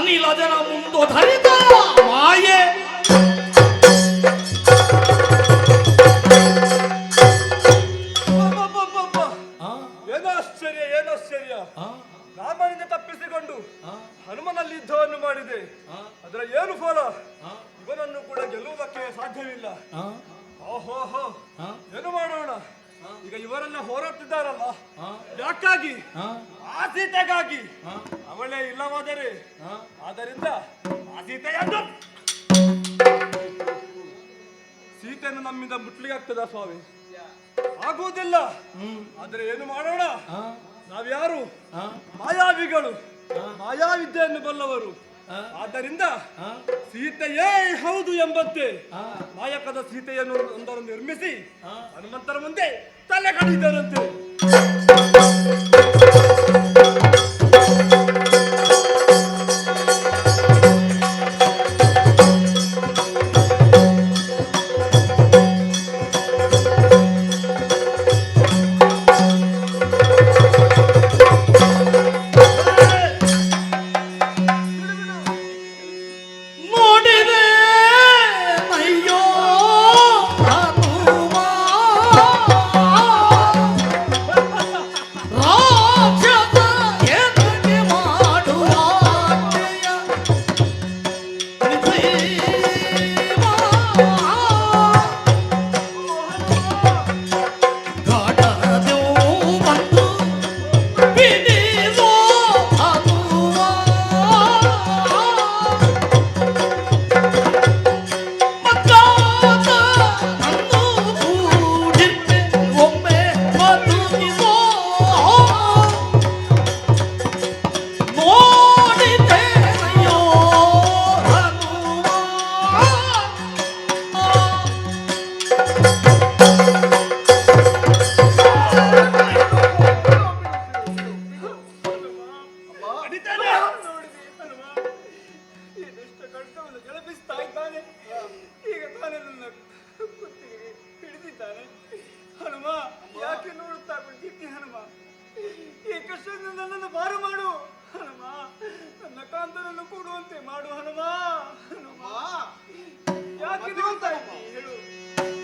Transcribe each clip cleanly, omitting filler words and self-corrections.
ಅನಿಲ ಜನ ಮುಂದೊಧರಿದ ಮಾಯೆ ಏನಾಶ್ಚರ್ಯ ರಾಮನಿಂದ ತಪ್ಪಿಸಿಕೊಂಡು ಹನುಮನಲ್ಲಿ ಯುದ್ಧವನ್ನು ಮಾಡಿದೆ. ಅದರ ಏನು ಫಲ? ಇವನನ್ನು ಕೂಡ ಗೆಲ್ಲುವುದಕ್ಕೆ ಸಾಧ್ಯವಿಲ್ಲ. ಓಹೋಹೋ, ಏನು ಮಾಡೋಣ? ಈಗ ಇವರೆಲ್ಲ ಹೋರಾಡ್ತಿದ್ದಾರಲ್ಲ, ಯಾಕಾಗಿ? ಆ ಸೀತೆಗಾಗಿ. ಅವಳೇ ಇಲ್ಲವಾದರೆ ಆದ್ದರಿಂದ ಆ ಸೀತೆಯನ್ನು ನಮ್ಮಿಂದ ಮುಟ್ಲಿಕ್ಕೆ ಆಗ್ತದ ಸ್ವಾಮಿ? ಆಗುವುದಿಲ್ಲ. ಆದರೆ ಏನು ಮಾಡೋಣ? ನಾವ್ಯಾರು ಮಾಯಾವಿಗಳು, ಮಾಯಾವಿದ್ಯೆಯನ್ನು ಬಲ್ಲವರು. ಆದ್ದರಿಂದ ಸೀತೆಯೇ ಹೌದು ಎಂಬಂತೆ ನಾಯಕದ ಸೀತೆಯನ್ನು ಒಂದನ್ನು ನಿರ್ಮಿಸಿ ಹನುಮಂತರ ಮುಂದೆ ತಲೆ ಕಡಿದರಂತೆ.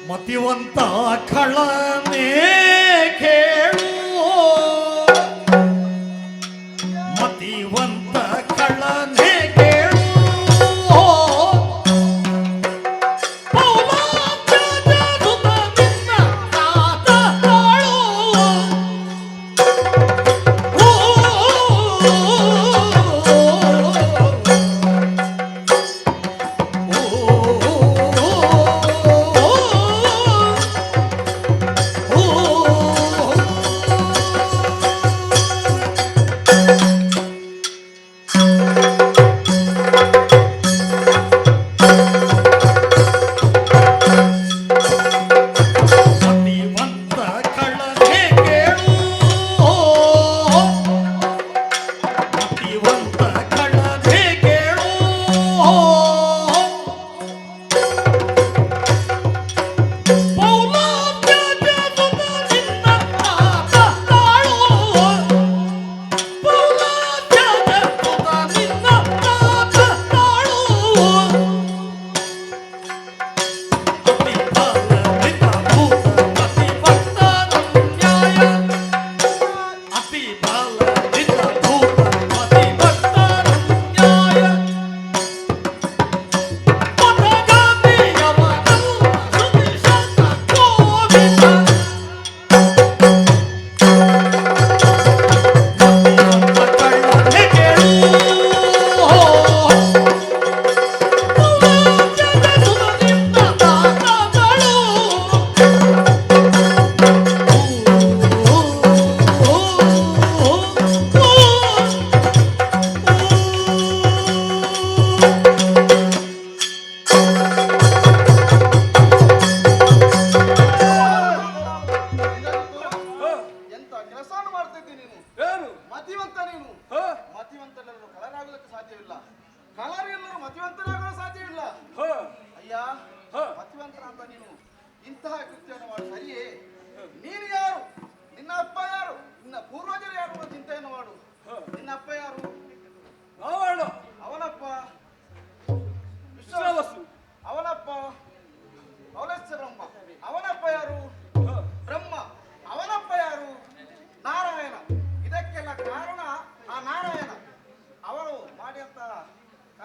ಮತಿವಂತ ಕಳನೆ ಕೇಳು, ಮತಿವಂತ ಕಳನೆ ಕೇಳು.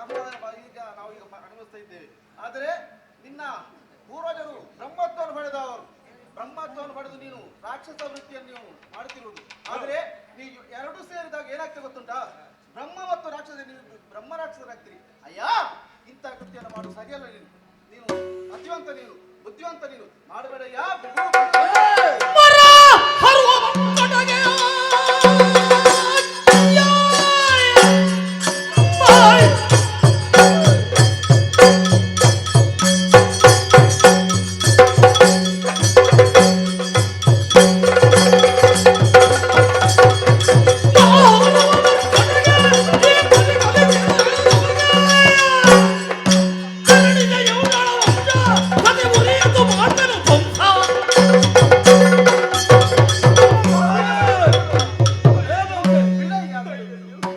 ಈಗ ನಾವೀಗ ಅನುಭವಿಸ್ತಾ ಇದ್ದೇವೆ. ಆದರೆ ನಿನ್ನ ಪೂರ್ವಜರು ಬ್ರಹ್ಮತ್ವವನ್ನು ಪಡೆದವರು. ಬ್ರಹ್ಮತ್ವವನ್ನು ಪಡೆದು ನೀನು ರಾಕ್ಷಸ ವೃತ್ತಿಯನ್ನು ನೀವು ಮಾಡುತ್ತಿರುವುದು. ಆದರೆ ನೀವು ಎರಡು ಸೇರಿದಾಗ ಏನಾಗ್ತದೆ ಗೊತ್ತುಂಟಾ? ಬ್ರಹ್ಮ ಮತ್ತು ರಾಕ್ಷಸ, ನೀವು ಬ್ರಹ್ಮ ರಾಕ್ಷಸರಾಗ್ತೀರಿ. ಅಯ್ಯ, ಇಂಥ ಕೃತ್ಯವನ್ನು ಮಾಡುವುದು ಸರಿಯಲ್ಲ. ನೀನು ನೀನು ಅತಿವಂತ, ನೀನು ಬುದ್ಧಿವಂತ, ನೀನು ಮಾಡಬೇಡಯ್ಯ. ಮರ ಹರುವ ಕಡೆಗೆ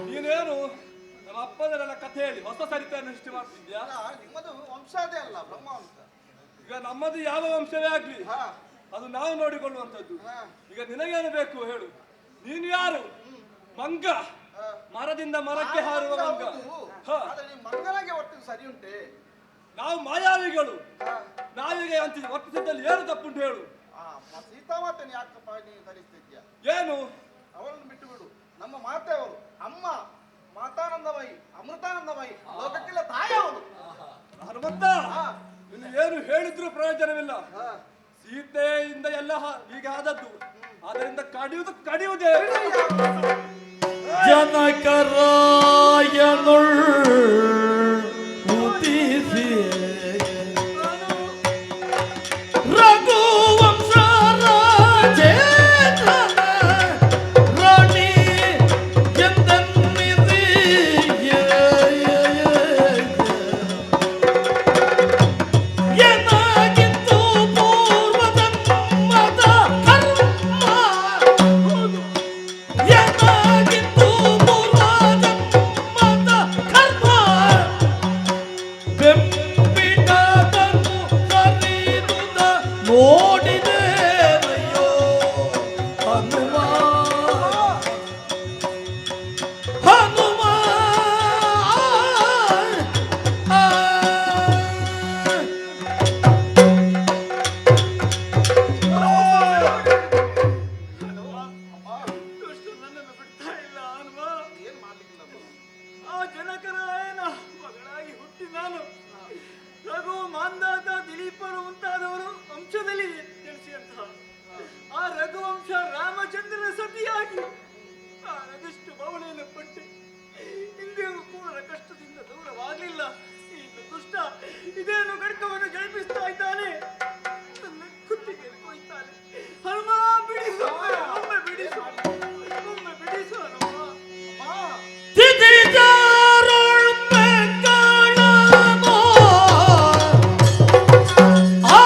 ನೀನೇನು ನಮ್ಮ ಅಪ್ಪದರೆಲ್ಲ ಕಥೆ ಹೇಳಿ ಹೊಸ ಸರಿತೆಯನ್ನು ಸೃಷ್ಟಿ ಮಾಡ್ತಿದ್ಯಾ? ನಿಮ್ಮದು ವಂಶಾದೇ ಅಲ್ಲ, ಬ್ರಹ್ಮ ವಂಶ. ಈಗ ನಮ್ಮದು ಯಾವ ವಂಶವೇ ಆಗ್ಲಿ, ಹಾ, ಅದು ನಾವು ನೋಡಿಕೊಳ್ಳುವಂಥದ್ದು. ಹಾ. ಈಗ ನಿನಗೇನು ಬೇಕು ಹೇಳು? ನೀನು ಯಾರು? ಮಂಗ, ಮರದಿಂದ ಮರಕ್ಕೆ ಹಾರುವ ಮಂಗ. ಹಾ. ಆದ್ರೆ ನೀವು ಮಂಗನಾಗೆ ಒಟ್ಟಿಗೆ ಸರಿ ಉಂಟೆ. ನಾವು ಮಾಯಾವಿಗಳು. ಹಾ. ನಾವಿಗೆ ಅಂತ ವರ್ತಿಸಿದ್ದಲ್ಲಿ ಏನು ತಪ್ಪುಂಟು ಹೇಳು? ಸೀತಾಮಾತನ ಯಾಕಪ್ಪ ನೀವು ಕಲಿಸ್ತಿದ್ಯಾ? ಏನು? ಅವಳನ್ನು ಬಿಟ್ಟು ಬಿಡು. ನಮ್ಮ ಮಾತೆ ಅವರು, ಅಮ್ಮ ಮಾತಾನಂದಮಯಿ, ಅಮೃತಾನಂದಮಯಿ, ಲೋಕಕ್ಕೆಲ್ಲ ತಾಯಿ ಅವಳು. ಹನುಮಂತ, ಹಾ. ನೀನು ಏನು ಹೇಳಿದ್ರು ಪ್ರಯೋಜನವಿಲ್ಲ. ಹಾ. ಸೀತೆಯಿಂದ ಎಲ್ಲ ಹೀಗೆ ಆದದ್ದು, ಅದರಿಂದ ಕಡಿಯುವುದೇ. ಜನಕರಾಯನುಳ್ ಉದಿಸಿ ರಘುವಂಶ ರಾಜೇಂದ್ರನ ರಾಣಿ ಎಂದೆನ್ನಿಸಿ ಏನಾಗಿತ್ತು ಪೂರ್ವಜನ್ಮದ ಕರ್ಮ? ಏನಾಗಿತ್ತು ಪೂರ್ವಜನ್ಮದ ಕರ್ಮ? ಬೆಂಬಿಡದನು ಕರಿದುದ ನೋಡಿದೆವಯ್ಯೋ ಹನುಮ. ಹನುಮ ನನ್ನನ್ನು ಬಿಡ್ತಾ ಇಲ್ಲ ಹನುಮ. ಏನ್ ಮಾಡ್ಲಿಕ್ಕಿಲ್ಲ ಅಮ್ಮ. ಆ ಜನಕರಾಯನ ಮಗಳಾಗಿ ಹುಟ್ಟಿ ನಾನು ರಘು, ಮಾಂಧಾತ, ದಿಲೀಪರು ಮುಂತಾದವರು ವಂಶದಲ್ಲಿ ಜನಿಸಿದಂತಹ ಆ ರಘುವಂಶ ರಾಮಚಂದ್ರನ ಸತಿಯಾಗಿ ನಾನದೆಷ್ಟು ಬವಣೆಯನ್ನು ಪಟ್ಟೆ. ಇಂದಿಗೂ ಕೂಡ ಕಷ್ಟದಿಂದ ದೂರವಾಗಲಿಲ್ಲ. ಈ ದುಷ್ಟ ಇದೇನು ಗಡ್ಕವನ್ನು ಜಳಿಪಿಸ್ತಾ ಇದ್ದಾನೆ, ನನ್ನ ಕುತ್ತಿಗೆ ಕೊಯ್ತಾನೆ. ಹನುಮ ಬಿಡಿಸು, ಒಮ್ಮೆ ಬಿಡಿಸು, ಒಮ್ಮೆ ಬಿಡಿಸು ಹನುಮ. ತಿದಿಜಾರುಳ್ ಬೆಂಗಳಮೋ ಆ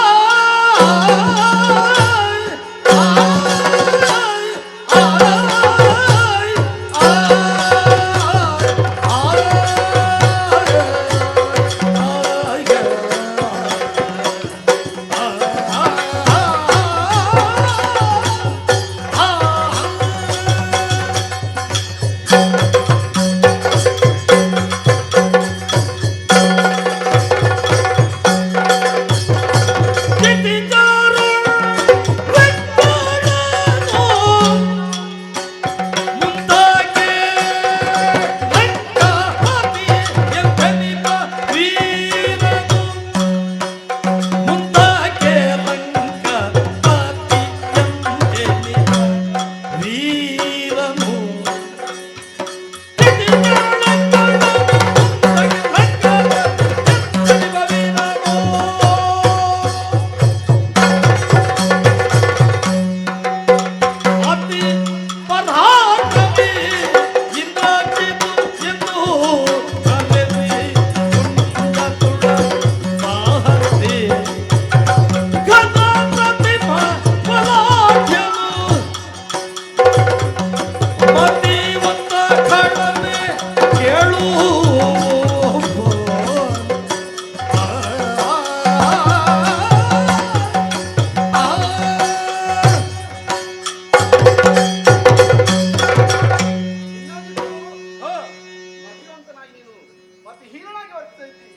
ಅತಿ ಹೀನನಾಗಿ ವರ್ತಿಸ್ತಾ ಇದ್ದಿ.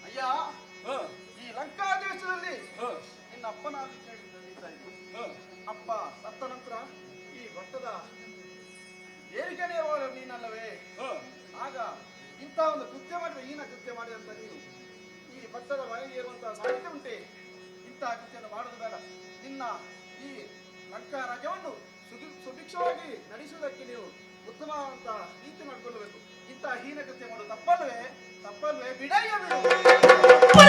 ಅಯ್ಯ, ಹ, ಈ ಲಂಕಾ ದೇಶದಲ್ಲಿ ಹ, ನಿನ್ನ ಅಪ್ಪನಾಗಿ ನಡೀತಾ ಇದ್ದ. ಹ. ಅಪ್ಪ ಸತ್ತ ನಂತರ ಈ ಭತ್ತದ ಏರಿಕೆನೇ ನೀನಲ್ಲವೇ? ಹ. ಆಗ ಇಂಥ ಒಂದು ಕೃತ್ಯ ಮಾಡಿದ, ಹೀನ ಕೃತ್ಯ ಮಾಡಿದಂತ ನೀನು ಈ ಭತ್ತದ ಮನೆಗೆ ಇರುವಂತಹ ಸಾಹಿತ್ಯ ಉಂಟೆ. ಇಂತಹ ಕೃತ್ಯವನ್ನು ಮಾಡುವುದು ಬೇಡ. ನಿನ್ನ ಈ ಲಂಕಾ ರಾಜ್ಯವನ್ನು ಸುಭಿಕ್ಷವಾಗಿ ನಡೆಸುವುದಕ್ಕೆ ನೀವು ಉತ್ತಮವಾದಂತಹ ರೀತಿ ಮಾಡಿಕೊಳ್ಳಬೇಕು. ಇಂತಹ ಹೀನ ಕೃತ್ಯ ಮಾಡುವುದು ತಪ್ಪಲ್ವೇ? ತಪ್ಪಲ್ವೇ? ಬಿಡಯ್ಯ ಬಿಡು.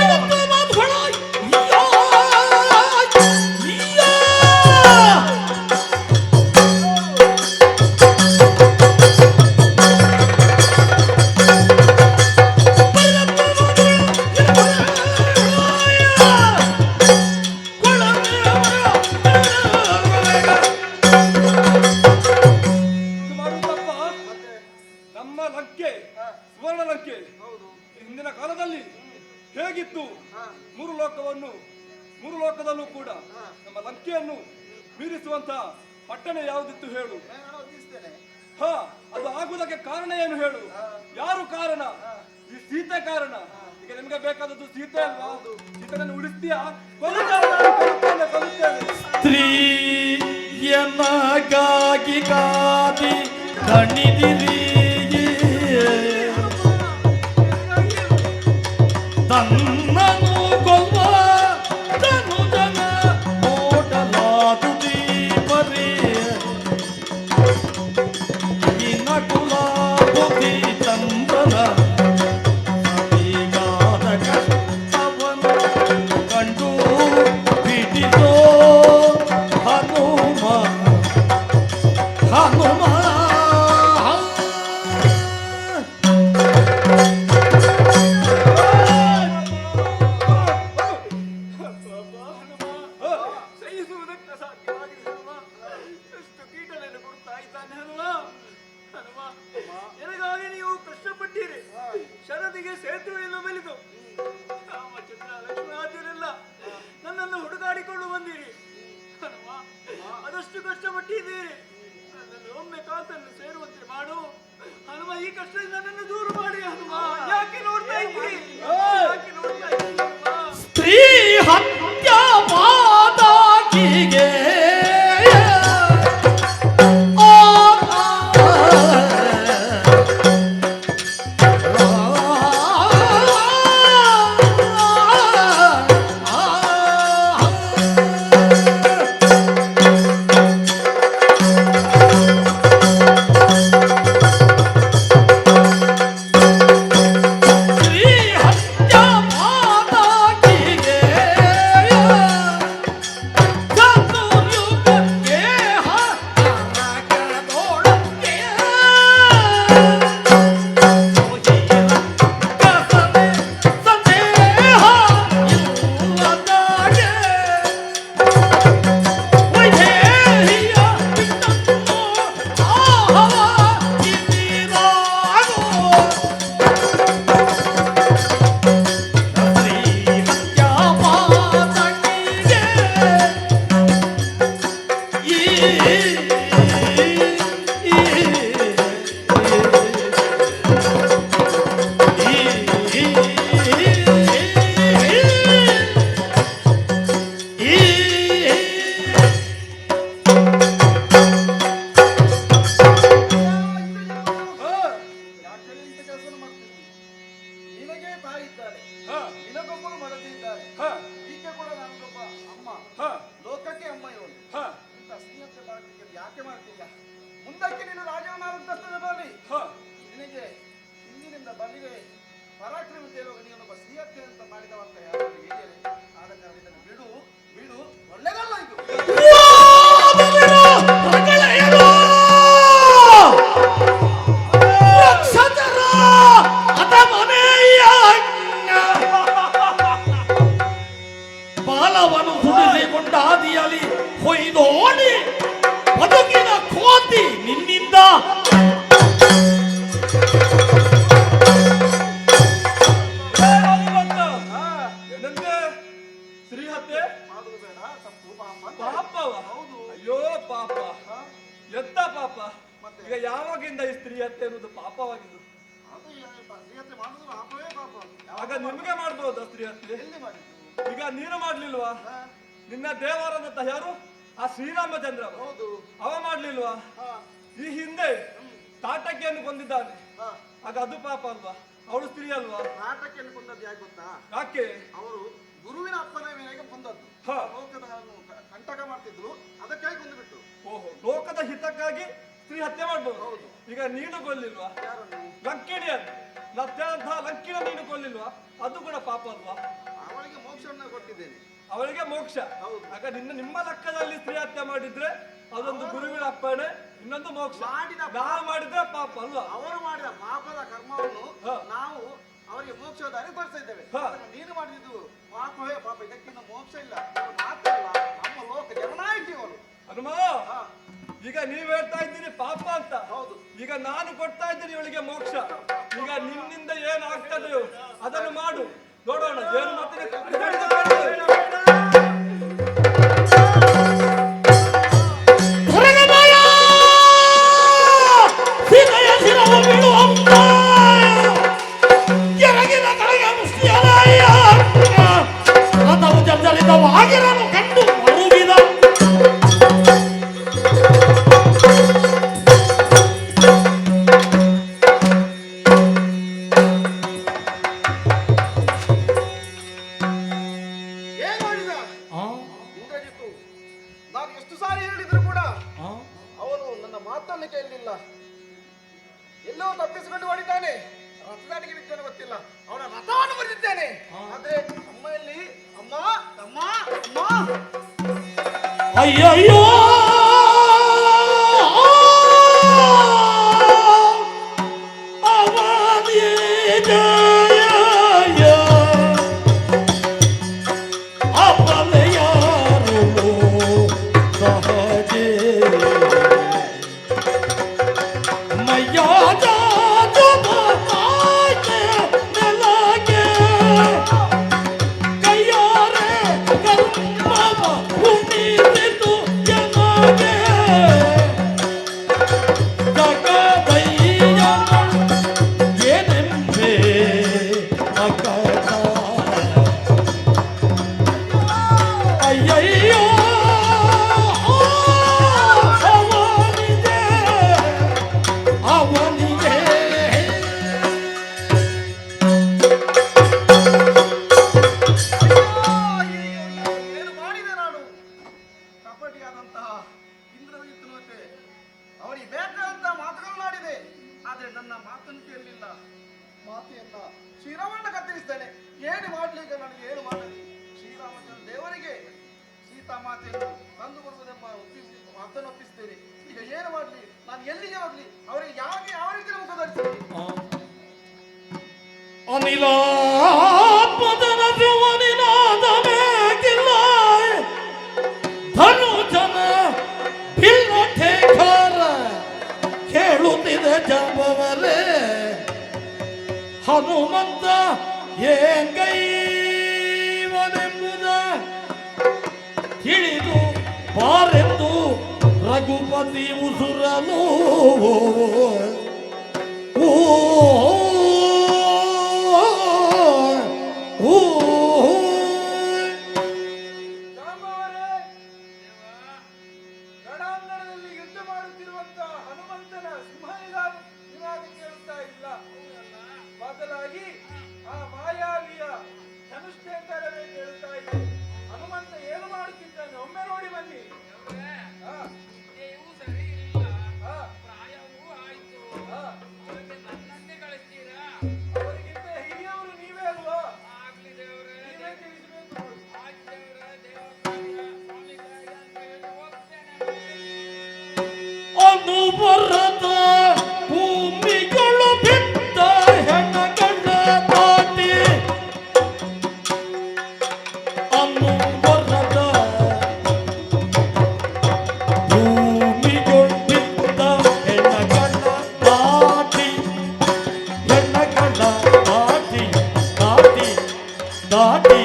ಇದು ಮಾಡುವುದಪ್ಪ. ಮತ್ತೆ ನಮ್ಮ ಲಂಕೆ ಹಾ, ಸುವರ್ಣ ಲಂಕೆ ಹೌದು. ಹಿಂದಿನ ಕಾಲದಲ್ಲಿ ಹೇಗಿತ್ತು? ಹಾ, ಮೂರು ಲೋಕದಲ್ಲೂ ಕೂಡ ಹಾ. ನಮ್ಮ ಲಂಕೆಯನ್ನು ಮೀರಿಸುವಂತ ಪಟ್ಟಣ ಯಾವುದಿತ್ತು ಹೇಳು? ನಾನು ಒಪ್ಪಿಸ್ತೇನೆ. ಹ, ಅದು ಆಗುವುದಕ್ಕೆ ಕಾರಣ ಏನು ಹೇಳು? ಯಾರು ಕಾರಣ? ಈ ಸೀತೆ ಕಾರಣ. ಈಗ ನಿಮ್ಗೆ ಬೇಕಾದದ್ದು ಸೀತೆ ಅಲ್ವಾ? ಸೀತೆಯನ್ನು ಉಳಿಸ್ತೀಯಾ? ಕೊಲ್ಲುತ್ತೇನೆ. ಸ್ತ್ರೀಯನಗಾಗಿ ಕಾದಿ ಕಣಿದಿರಿ ತನ್ನನು ಕೊಲ್ವ ತನುಜನ ಓಡಲಾದುದಿ ಬರೀ ನಕುಲ ಬುದ್ಧಿ ಚಂದ್ರನ ಸರಿಗಾದ ಕಷ್ಟವನ್ನು ಕಂಡು ಬಿಡಿಸೋ ಹನುಮ ಹನುಮ ಸಹಿಸುವುದಕ್ಕೆ ಸಾಧ್ಯವಾಗಿದೆ ಹನುಮ. ಎಷ್ಟು ಕೀಟಲೆಯನ್ನು ಕೊಡ್ತಾ ಇದ್ದಾನೆ ಹನುಮ. ಹನುಮ, ನನಗಾಗಿ ನೀವು ಕಷ್ಟಪಟ್ಟಿರಿ. ಶರದಿಗೆ ಸೇತುವೆಯನ್ನು ಮೆಲಿದು ರಾಮಚಂದ್ರ ಲಕ್ಷ್ಮಣಾದ್ಯರೆಲ್ಲ ನನ್ನನ್ನು ಹುಡುಕಾಡಿಕೊಂಡು ಬಂದಿರಿ. ಹನುಮ, ಅದಷ್ಟು ಕಷ್ಟಪಟ್ಟಿದ್ದೀರಿ. ನನ್ನನ್ನು ಒಮ್ಮೆ ಕಾತನ್ನು ಸೇರುವಂತೆ ಮಾಡು ಹನುಮ. ಈ ಕಷ್ಟದಿಂದ ನನ್ನನ್ನು ದೂರ ಮಾಡಿ ಹನುಮ. ಯಾಕೆ ನೋಡ್ತಾ ಇದ್ದೀರಿ? ಯಾಕೆ ನೋಡ್ತಾ ಇದ್ದೀರಿ ಹನುಮ? ಸ್ತ್ರೀ ಹತ್ಯಾ ಪಾತಕಿಗೆ ಸ್ತ್ರೀ ಹತ್ಯಾ ಪಾತಕಿಗೆ ಯಾಕೆ ಇಂಥ ಕೆಲಸವನ್ನು ಮಾಡ್ತಿದ್ದಿ? ನಿನಗೆ ತಾಯಿ ಇದ್ದಾರೆ, ಹ, ನಿನಗೊಬ್ಬರು ಮಡದಿ ಇದ್ದಾರೆ. ಹ, ಈಕೆ ಕೂಡ ನನಗೊಬ್ಬ ಅಮ್ಮ, ಹ, ಲೋಕಕ್ಕೆ ಅಮ್ಮ ಇವಳು. ಹ, ಇಂಥ ಸ್ನೇಹತೆ ಮಾಡ್ಲಿಕ್ಕೆ ಯಾಕೆ ಮಾಡ್ತೀಯ? ಮುಂದಕ್ಕೆ ನೀನು ರಾಜನಾದಂತಸ್ತದ ಬರಲಿ. ಹ. ನಿನಗೆ ಹಿಂದಿನಿಂದ ಬಂದಿದೆ ಪರಾಕ್ರಮತೆ ಇರುವ ನೀನೊಬ್ಬ ಸ್ನೇಹತೆ ಅಂತ ಮಾಡಿದವಂತ ಯಾರು ಹೇಳಿದರೆ ಆದ ಕಾರಣ ಇದನ್ನು ಬಿಡು ಬಿಡು, ಒಳ್ಳೆದಲ್ಲ ಇದು. ಬಾಲವನ್ನು ಸುಡಿಸಿಕೊಂಡಾದಿಯಲ್ಲಿ ಹೊಯ್ದೋಡಿ ಬದುಕಿನ ಕೋತಿ ನಿನ್ನಿಂದ ಏನಂತೆ? ಸ್ತ್ರೀ ಹತ್ಯೆ ಮಾಡುವುದು ಬೇಡ, ತಪ್ಪು ಪಾಪ ಅಂತ. ಪಾಪವ? ನಿಮಗೆ ಮಾಡ್ಬೋದಾ ಸ್ತ್ರೀ ಹತ್ಯೆ? ಎಲ್ಲಿ ಮಾಡಿದ್ದು? ಈಗ ನೀನು ಮಾಡ್ಲಿಲ್ವಾ? ಹಾ, ನಿನ್ನ ದೇವರದಂತ ಯಾರು? ಆ ಶ್ರೀರಾಮಚಂದ್ರ ಹೌದು. ಅವ ಮಾಡ್ಲಿಲ್ವಾ? ಹಾ, ಈ ಹಿಂದೆ ತಾಟಕಿಯನ್ನು ಕೊಂದಿದ್ದಾನೆ, ಹಾ. ಆಗ ಅದು ಪಾಪ ಅಲ್ವಾ? ಅವಳು ಸ್ತ್ರೀ ಅಲ್ವಾ? ನಾಟಕಿಯನ್ನು ಕೊಂದದ್ದು ಯಾಕೆ ಗೊತ್ತಾ? ಯಾಕೆ? ಅವರು ಗುರುವಿನ ಅಪ್ಪನ ಮೇಲೆ ಕೊಂದದ್ದು. ಹಾ. ಲೋಕದ ಕಂಟಕ ಮಾಡ್ತಿದ್ರು, ಅದಕ್ಕಾಗಿ ಕೊಂದು ಬಿಟ್ಟು. ಓಹೋ, ಲೋಕದ ಹಿತಕ್ಕಾಗಿ ಸ್ತ್ರೀ ಹತ್ಯೆ ಮಾಡ್ಬೋದು. ಹೌದು. ಈಗ ನೀನು ಕೊಲ್ಲಿಲ್ವಾ? ಯಾರನ್ನು? ಲಂಕಿಣಿಯನ್ನು, ಲತ್ಯಂತಹ ಲಂಕಿನ ನೀನು ಕೊಲ್ಲಿಲ್ವಾ? ಅದು ಕೂಡ ಪಾಪ ಅಲ್ವಾ? ಅವಳಿಗೆ ಮೋಕ್ಷವನ್ನು ಕೊಟ್ಟಿದ್ದೇನೆ. ಅವಳಿಗೆ ಮೋಕ್ಷ. ಹೌದು. ಆಗ ನಿಮ್ಮ ಲೆಕ್ಕದಲ್ಲಿ ಸ್ತ್ರೀ ಹತ್ಯೆ ಮಾಡಿದ್ರೆ ಅದೊಂದು ಗುರುವಿನ ಅಪ್ಪಣೆ, ಇನ್ನೊಂದು ಮೋಕ್ಷ. ನಾವು ಮಾಡಿದ್ರೆ ಪಾಪ ಅಲ್ವಾ? ಅವರು ಮಾಡಿದ ಪಾಪದ ಕರ್ಮವನ್ನು ಹಾ. ನಾವು ಅವರಿಗೆ ಮೋಕ್ಷದ ದಾರಿ ತೋರಿಸ್ತಾ ಇದ್ದೇವೆ. ಹಾ. ಅದನ್ನು ನೀನು ಮಾಡಿದ್ದು ಪಾಪವೇ ಪಾಪ, ಇದಕ್ಕಿಂತ ಮೋಕ್ಷ ಇಲ್ಲ. ಇವರು ಮಾತ್ರಲ್ಲ, ನಮ್ಮ ಲೋಕ ಜನನಾಯಕಿ ಅವರು. ಹನುಮ, ಹಾ. ಈಗ ನೀವ್ ಹೇಳ್ತಾ ಇದ್ದೀರಿ ಪಾಪ ಅಂತ. ಹೌದು. ಈಗ ನಾನು ಕೊಡ್ತಾ ಇದ್ದೀನಿ ಇವಳಿಗೆ ಮೋಕ್ಷ. ಈಗ ನಿನ್ನಿಂದ ಏನಾಗ್ತದೆಯೋ ಅದನ್ನು ಮಾಡು, ನೋಡೋಣ ಏನು ಮಾಡ್ತೀನಿ. ಜರ್ಜರಿತವಾಗಿರಲು ಕಂಡು ಮರುಗಿದ ಏನ್ ಮಾಡಿದ ಇಂದ್ರಜಿತ್ತು? ನಾನು ಎಷ್ಟು ಸಾರಿ ಹೇಳಿದ್ರು ಕೂಡ ಅವನು ನನ್ನ ಮಾತನ್ನು ಕೇಳಲಿಲ್ಲ. ಎಲ್ಲೋ ತಪ್ಪಿಸಿಕೊಂಡು ಮಾಡಿದ್ದಾನೆ. ರಥದಾಟಿಗೆ ಬಿದ್ದೇನೆ ಗೊತ್ತಿಲ್ಲ, ಅವನ ರಥವನ್ನು ಬರೆದಿದ್ದೇನೆ. ಆದ್ರೆ ಅಮ್ಮಲ್ಲಿ ಅಮ್ಮ ಅಮ್ಮ ಅಮ್ಮ ಅಯ್ಯಯ್ಯೋ ಅವರಿಗೆ ಬೇಕಾದಂತ ಮಾತುಗಳನ್ನಾಡಿದೆ. ಆದ್ರೆ ನನ್ನ ಮಾತನ್ನು ಕೇಳಲಿಲ್ಲ. ಮಾತೆಯನ್ನ ಶಿರವನ್ನ ಕತ್ತರಿಸ್ತೇನೆ. ಏನು ಮಾಡ್ಲಿಕ್ಕೆ ನನಗೆ ಏನು ಮಾಡಲಿ? ಶ್ರೀರಾಮಚಂದ್ರ ದೇವರಿಗೆ ಸೀತಾ ಮಾತೆಯನ್ನು ತಂದು ಕೊಡುವುದೆಂಬ ಮಾತನ್ನು ಒಪ್ಪಿಸ್ತೇನೆ. ಈಗ ಏನು ಮಾಡ್ಲಿ? ನಾನು ಎಲ್ಲಿಗೆ ಹೋಗ್ಲಿ? ಅವರಿಗೆ ಯಾವ ರೀತಿ ಮುಖ ಧರಿಸಲಿ? ಅನಿಲಾತ್ಮಜನ ಶಿವನಿನಾದ ಬೇಕಿಲ್ಲ ಧನುಜನ ಭಿನ್ನಠೇಖರ ಕೇಳುತ್ತಿದೆ ಜಂಬವರೇ ಹನುಮಂತ ಏಂಗೈವನೆಂಬುದ ತಿಳಿದು ಬಾರೆಂದು ರಘುಪತಿ ಉಸುರಲು ರಣಾಂಗಣದಲ್ಲಿ ಯುದ್ಧ ಮಾಡುತ್ತಿರುವಂತಹ ಹನುಮಂತನ ಸಿಂಹನಿಗ ಕೇಳುತ್ತಾ ಇಲ್ಲ. ಬದಲಾಗಿ ಆ ಮಾಯಾವಿಯ ಧನುಷ್ಠೇಂಕರವೇ ಕೇಳುತ್ತಾ ಇದೆ. ಹನುಮಂತ ಏನು ಮಾಡುತ್ತಿದ್ದಾನೆ ಒಮ್ಮೆ ನೋಡಿ ಬನ್ನಿ. ಅವರಿಗಿಂತ ಹಿರಿಯವರು ನೀವೇ ಅಲ್ವಾ? ನೀವೇ ತಿಳಿಸಬೇಕು. ಅನುಬರದ ಭೂಮಿಗಳು ಬಿದ್ದ ಹೆಣಗಡ ದಾಟಿ ಅನುಬರದ ಭೂಮಿಗಳು ಬಿದ್ದ ಹೆಣಗಡ ದಾಟಿ ಹೆಣಗಡ ದಾಟಿ ದಾಟಿ ದಾಟಿ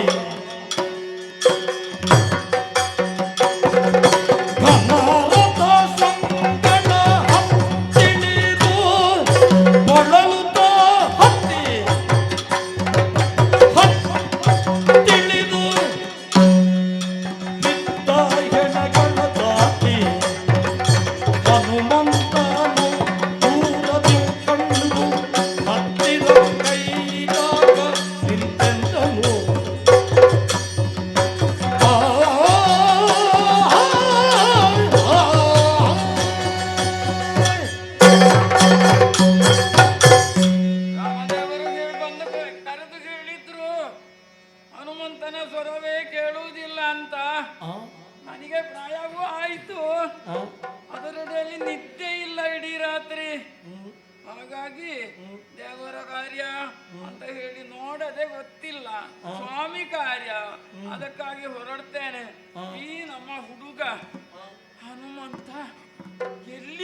ನನಗೆ ಪ್ರಾಯವೂ ಆಯ್ತು, ಅದರಡಿಯಲ್ಲಿ ನಿದ್ದೆ ಇಲ್ಲ ಇಡೀ ರಾತ್ರಿ. ಹಾಗಾಗಿ ದೇವರ ಕಾರ್ಯ ಅಂತ ಹೇಳಿ ನೋಡದೆ ಗೊತ್ತಿಲ್ಲ, ಸ್ವಾಮಿ ಕಾರ್ಯ, ಅದಕ್ಕಾಗಿ ಹೊರಡ್ತೇನೆ. ಈ ನಮ್ಮ ಹುಡುಗ ಹನುಮಂತ ಎಲ್ಲಿ